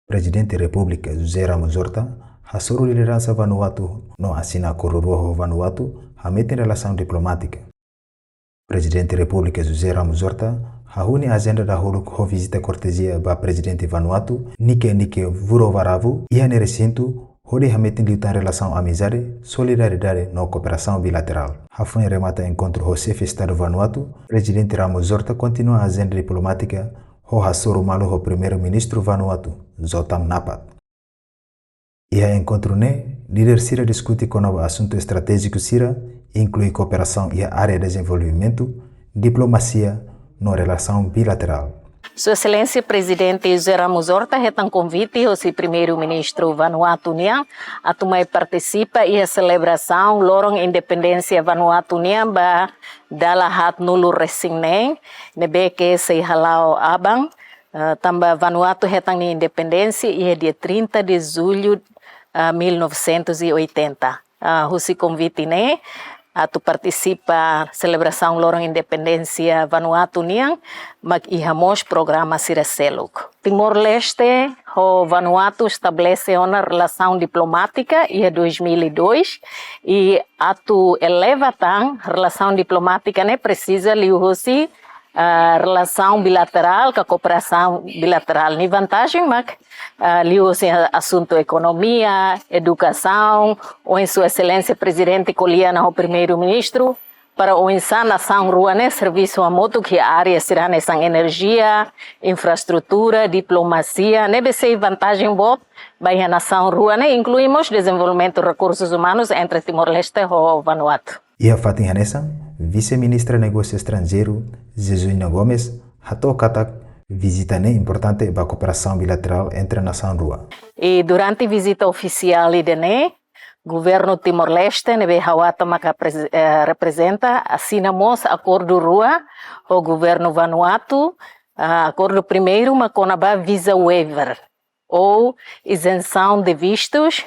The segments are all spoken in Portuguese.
Presidente da República Jose Ramos-Horta, hasoru lideransa Vanuatu no asina akordu rojo Vanuatu, hametin relasaun diplomática. Presidente da República Jose Ramos-Horta, hahuni agenda da holuk ho visita cortesia ba Presidente Vanuatu, nike vurovaravu, ia recinto, hodi hametin liutan relação amizade, solidariedade no cooperação bilateral. Hafun remata encontro ho chefe Estado Vanuatu, Presidente Ramos-Horta continua a agenda diplomática ho hasoru malu ho primeiro-ministro Vanuatu, Zotam Napat. Ia encontro ne, líder Sira discute com o assunto estratégico Sira, inclui cooperação e área de desenvolvimento, diplomacia no relação bilateral. Sua Excelência Presidente Jose Ramos-Horta retan convite ao primeiro-ministro Vanuatu a tomar participa e a celebração lorong independência Vanuatu ba dalahat nulu resingnen nebe que se halau abang tamba Vanuatu retan ni independência e dia 30 de julho 1980. Husi convite ne atu participa celebração lorong independência Vanuatu mag ihamos programa siraseluk. Timor-Leste, o Vanuatu estabelece uma relação diplomática em 2002 e atu eleva relação diplomática ne precisa liuhusi relação bilateral, com a cooperação bilateral. Ni vantagem, mas liuhusi assunto economia, educação, ou em Sua Excelência Presidente Coliana, o primeiro-ministro, para o nação ruane serviço a moto que a área será nessa energia, infraestrutura, diplomacia, nebe ser vantagem boa, vai a nação ruane incluímos desenvolvimento de recursos humanos entre Timor-Leste e Vanuatu. E a Fatin Hanessan, vice-ministra de Negócio Estrangeiro, Jose Gomes, hatou katak visita importante para a cooperação bilateral entre a nação rua. E durante a visita oficial de governo Timor-Leste, nebe hawata maka representa, assinamos akordu rua, o governo Vanuatu, acordo primeiro, maconaba visa waiver, ou isenção de vistos,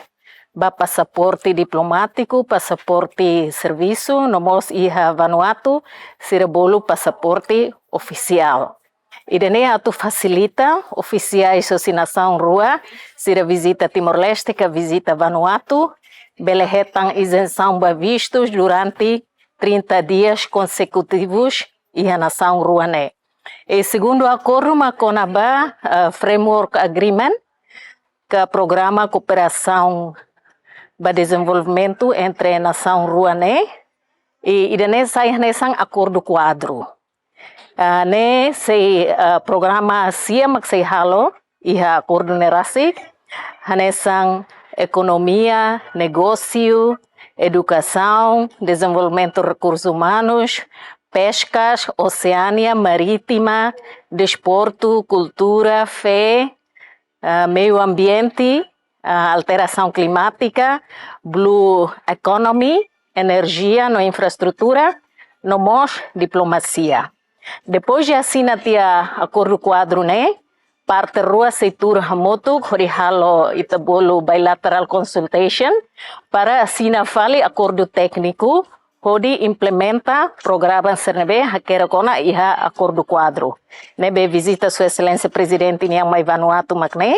ba passaporte diplomático, passaporte serviço, nomos iha Vanuatu, sirabolo passaporte oficial. E dene atu facilita oficiais de assinação rua, sira visita Timor-Leste, que visita Vanuatu, belehetan isenção ba vistos durante 30 dias consecutivos e a nação ruane. E segundo acordo, maconaba framework agreement, que programa cooperação para desenvolvimento entre a nação ruane e dene sai nesang acordo quadro. Ne se programa siamak se halo iha acordo nerasi hanesang economia, negócio, educação, desenvolvimento de recursos humanos, pescas, oceania marítima, desporto, cultura, fé, meio ambiente, alteração climática, blue economy, energia, no infraestrutura, nomos diplomacia. Depois de assinar o acordo quadro, parte rua seitur hamotu horihalo itabolo bilateral consultation para assinar fale acordo técnico hodi implementa programa sernebe hakera kona iha acordo quadro. Nebe visita Sua Excelência Presidente niang mai Vanuatu makne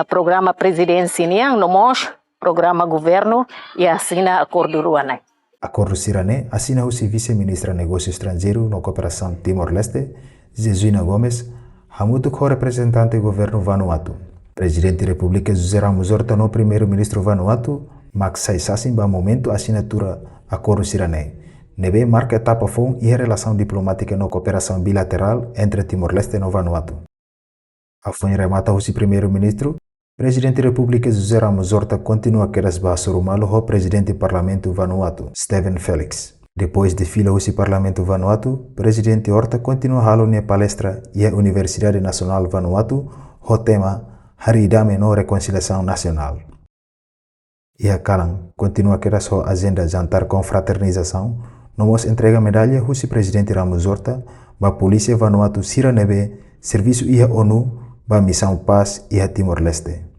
programa presidência niang nomos programa governo e assina acordo ruane. Acordo Sirane assina o vice-ministra de Negócio Estrangeiro no Cooperação Timor-Leste, Jose Gomes, hamutu ko representante do governo Vanuatu. Presidente da República Jose Ramos-Horta no primeiro-ministro Vanuatu, mak saisasin ba momento assinatura acordo Sirane. Nebe marca etapa fon e a relação diplomática no cooperação bilateral entre Timor-Leste e Vanuatu. Afun remata o primeiro-ministro, Presidente da República Jose Ramos-Horta continua a querer hasoru malu ho Presidente do Parlamento Vanuatu, Steven Felix. Depois de fila o Parlamento Vanuatu, Presidente Horta continua a na palestra e a Universidade Nacional Vanuatu o tema Haridame no Reconciliação Nacional. E a Kalang continua a querer sua agenda jantar com fraternização, nomos entrega medalha o Presidente Ramos-Horta ba Polícia Vanuatu Sira nebe serviço ia ONU ba Missão Paz e a Timor-Leste.